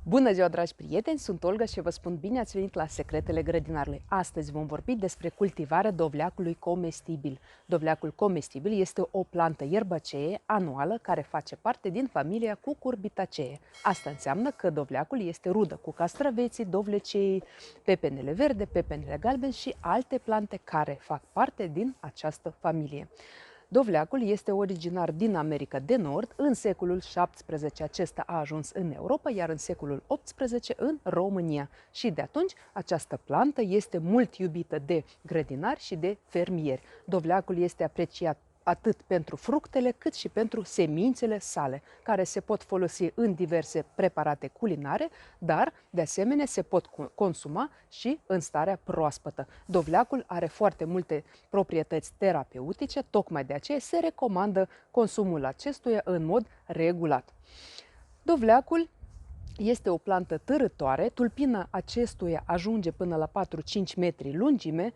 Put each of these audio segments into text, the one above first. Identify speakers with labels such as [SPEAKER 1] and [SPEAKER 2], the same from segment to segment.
[SPEAKER 1] Bună ziua, dragi prieteni! Sunt Olga și vă spun bine ați venit la Secretele Grădinarului. Astăzi vom vorbi despre cultivarea dovleacului comestibil. Dovleacul comestibil este o plantă ierbăcee anuală care face parte din familia Cucurbitaceae. Asta înseamnă că dovleacul este rudă cu castraveții, dovlecei, pepenele verde, pepenele galbene și alte plante care fac parte din această familie. Dovleacul este originar din America de Nord. În secolul XVII acesta a ajuns în Europa, iar în secolul XVIII în România. Și de atunci această plantă este mult iubită de grădinari și de fermieri. Dovleacul este apreciat atât pentru fructele, cât și pentru semințele sale, care se pot folosi în diverse preparate culinare, dar, de asemenea, se pot consuma și în starea proaspătă. Dovleacul are foarte multe proprietăți terapeutice, tocmai de aceea se recomandă consumul acestuia în mod regulat. Dovleacul este o plantă târătoare, tulpina acestuia ajunge până la 4-5 metri lungime,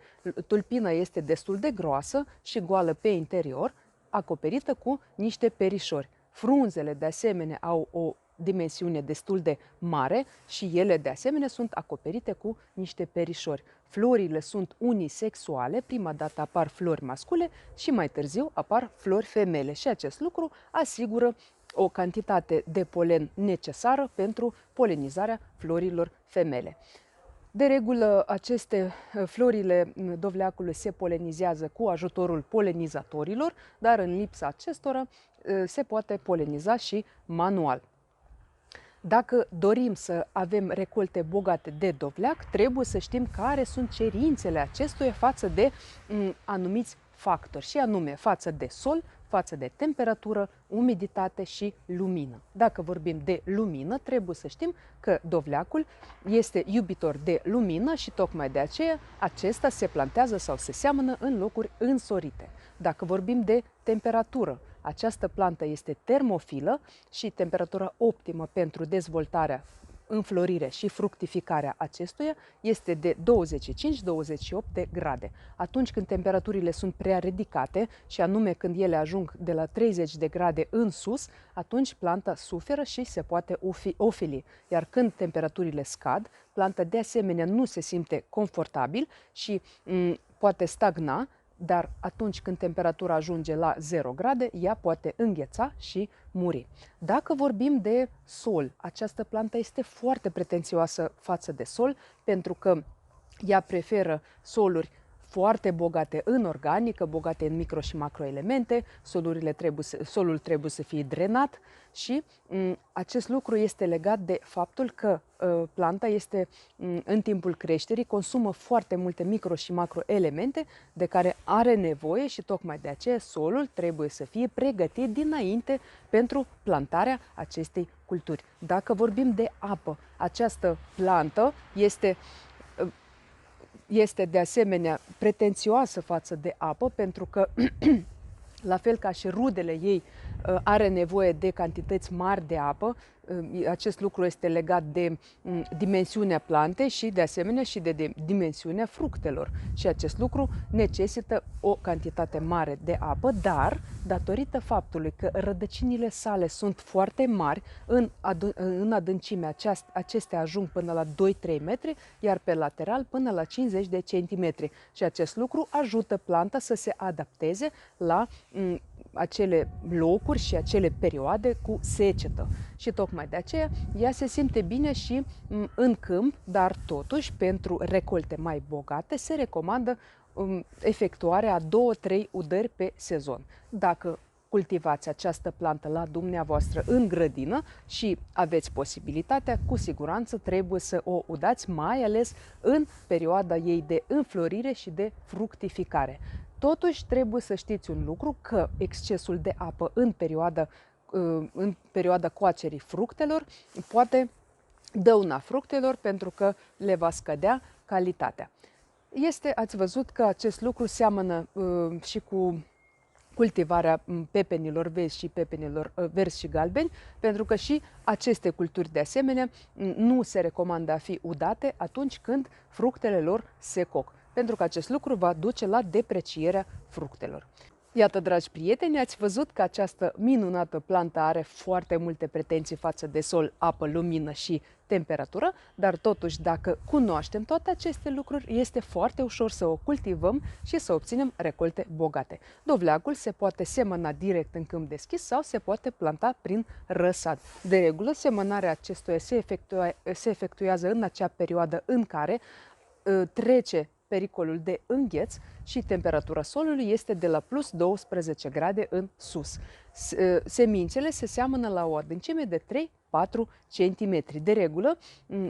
[SPEAKER 1] tulpina este destul de groasă și goală pe interior, acoperită cu niște perișori. Frunzele de asemenea au o dimensiune destul de mare și ele de asemenea sunt acoperite cu niște perișori. Florile sunt unisexuale, prima dată apar flori mascule și mai târziu apar flori femele și acest lucru asigură o cantitate de polen necesară pentru polenizarea florilor femele. De regulă, florile dovleacului se polenizează cu ajutorul polenizatorilor, dar în lipsa acestora se poate poleniza și manual. Dacă dorim să avem recolte bogate de dovleac, trebuie să știm care sunt cerințele acestuia față de anumiți factori, și anume față de sol, față de temperatură, umiditate și lumină. Dacă vorbim de lumină, trebuie să știm că dovleacul este iubitor de lumină și tocmai de aceea acesta se plantează sau se seamănă în locuri însorite. Dacă vorbim de temperatură, această plantă este termofilă și temperatura optimă pentru dezvoltarea, înflorire și fructificarea acestuia este de 25-28 de grade. Atunci când temperaturile sunt prea ridicate, și anume când ele ajung de la 30 de grade în sus, atunci planta suferă și se poate ofili. Iar când temperaturile scad, planta de asemenea nu se simte confortabil și poate stagna, dar atunci când temperatura ajunge la 0 grade, ea poate îngheța și muri. Dacă vorbim de sol, această plantă este foarte pretențioasă față de sol, pentru că ea preferă soluri foarte bogate în organică, bogate în micro și macroelemente, solul trebuie să fie drenat și acest lucru este legat de faptul că planta este în timpul creșterii, consumă foarte multe micro și macroelemente de care are nevoie și tocmai de aceea solul trebuie să fie pregătit dinainte pentru plantarea acestei culturi. Dacă vorbim de apă, această plantă este de asemenea pretențioasă față de apă, pentru că, la fel ca și rudele ei, are nevoie de cantități mari de apă. Acest lucru este legat de dimensiunea plantei și de asemenea și de dimensiunea fructelor. Și acest lucru necesită o cantitate mare de apă, dar datorită faptului că rădăcinile sale sunt foarte mari, în adâncime acestea ajung până la 2-3 metri, iar pe lateral până la 50 de centimetri. Și acest lucru ajută planta să se adapteze la acele locuri și acele perioade cu secetă. Și tocmai de aceea ea se simte bine și în câmp, dar totuși pentru recolte mai bogate se recomandă efectuarea a 2-3 udări pe sezon. Dacă cultivați această plantă la dumneavoastră în grădină și aveți posibilitatea, cu siguranță trebuie să o udați, mai ales în perioada ei de înflorire și de fructificare. Totuși, trebuie să știți un lucru, că excesul de apă în perioada coacerii fructelor poate dăuna fructelor, pentru că le va scădea calitatea. Ați văzut că acest lucru seamănă și cu cultivarea pepenilor verzi și pepenilor verzi și galbeni, pentru că și aceste culturi de asemenea nu se recomandă a fi udate atunci când fructele lor se coc, pentru că acest lucru va duce la deprecierea fructelor. Iată, dragi prieteni, ați văzut că această minunată plantă are foarte multe pretenții față de sol, apă, lumină și temperatură, dar totuși, dacă cunoaștem toate aceste lucruri, este foarte ușor să o cultivăm și să obținem recolte bogate. Dovleacul se poate semăna direct în câmp deschis sau se poate planta prin răsad. De regulă, semănarea acestuia se efectuează în acea perioadă în care trece pericolul de îngheț și temperatura solului este de la plus 12 grade în sus. Semințele se seamănă la o adâncime de 3-4 cm. De regulă,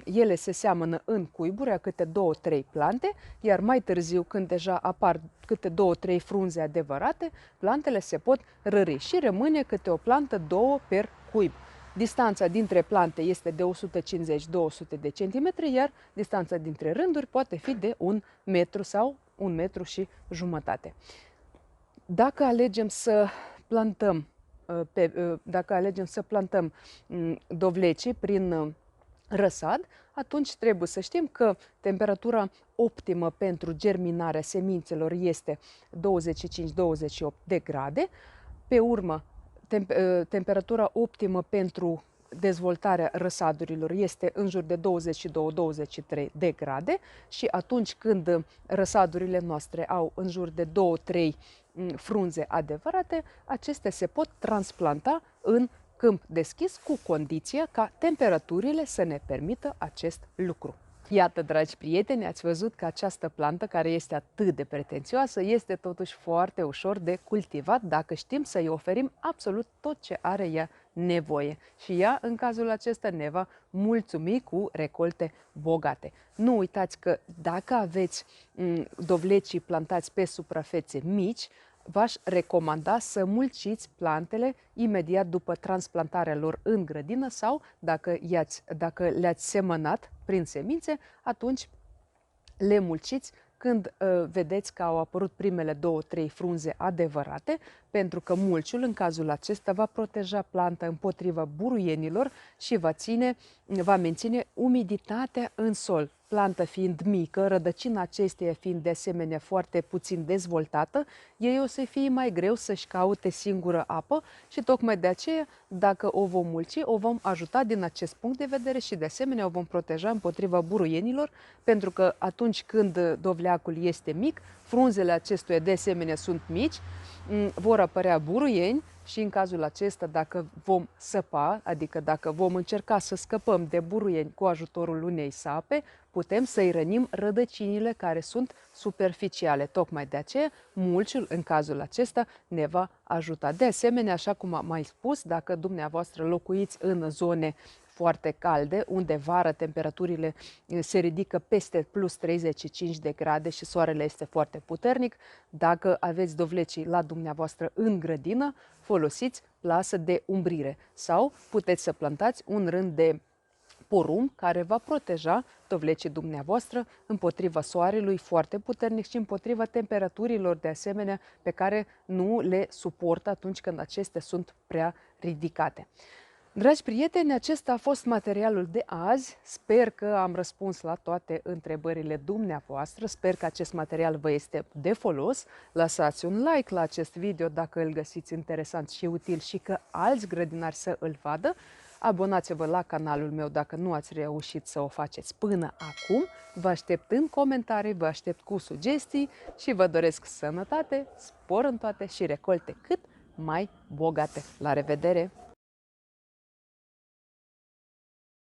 [SPEAKER 1] ele se seamănă în cuiburi a câte 2-3 plante, iar mai târziu, când deja apar câte 2-3 frunze adevărate, plantele se pot rări și rămâne câte o plantă, 2 per cuib. Distanța dintre plante este de 150-200 de centimetri, iar distanța dintre rânduri poate fi de 1 metru sau 1 metru și jumătate. Dacă alegem să plantăm dovlecii prin răsad, atunci trebuie să știm că temperatura optimă pentru germinarea semințelor este 25-28 de grade. Pe urmă, temperatura optimă pentru dezvoltarea răsadurilor este în jur de 22-23 de grade și atunci când răsadurile noastre au în jur de 2-3 frunze adevărate, acestea se pot transplanta în câmp deschis cu condiția ca temperaturile să ne permită acest lucru. Iată, dragi prieteni, ați văzut că această plantă, care este atât de pretențioasă, este totuși foarte ușor de cultivat dacă știm să-i oferim absolut tot ce are ea nevoie. Și ea, în cazul acesta, ne va mulțumi cu recolte bogate. Nu uitați că dacă aveți dovlecii plantați pe suprafețe mici, v-aș recomanda să mulciți plantele imediat după transplantarea lor în grădină sau dacă le-ați semănat prin semințe, atunci le mulciți când vedeți că au apărut primele 2-3 frunze adevărate, pentru că mulciul în cazul acesta va proteja planta împotriva buruienilor și va menține umiditatea în sol. Planta fiind mică, rădăcina acesteia fiind de asemenea foarte puțin dezvoltată, ei o să fie mai greu să-și caute singură apă și tocmai de aceea, dacă o vom mulci, o vom ajuta din acest punct de vedere și de asemenea o vom proteja împotriva buruienilor, pentru că atunci când dovleacul este mic, frunzele acestuia de asemenea sunt mici, vor apărea buruieni și în cazul acesta, dacă vom săpa, adică dacă vom încerca să scăpăm de buruieni cu ajutorul unei sape, putem să-i rănim rădăcinile care sunt superficiale. Tocmai de aceea, mulciul în cazul acesta ne va ajuta. De asemenea, așa cum am mai spus, dacă dumneavoastră locuiți în zone foarte calde, unde vară temperaturile se ridică peste plus 35 de grade și soarele este foarte puternic, dacă aveți dovlecii la dumneavoastră în grădină, folosiți plasă de umbrire sau puteți să plantați un rând de porumb care va proteja dovlecii dumneavoastră împotriva soarelui foarte puternic și împotriva temperaturilor de asemenea pe care nu le suportă atunci când acestea sunt prea ridicate. Dragi prieteni, acesta a fost materialul de azi. Sper că am răspuns la toate întrebările dumneavoastră. Sper că acest material vă este de folos. Lăsați un like la acest video dacă îl găsiți interesant și util și că alți grădinari să îl vadă. Abonați-vă la canalul meu dacă nu ați reușit să o faceți până acum. Vă aștept în comentarii, vă aștept cu sugestii și vă doresc sănătate, spor în toate și recolte cât mai bogate. La revedere!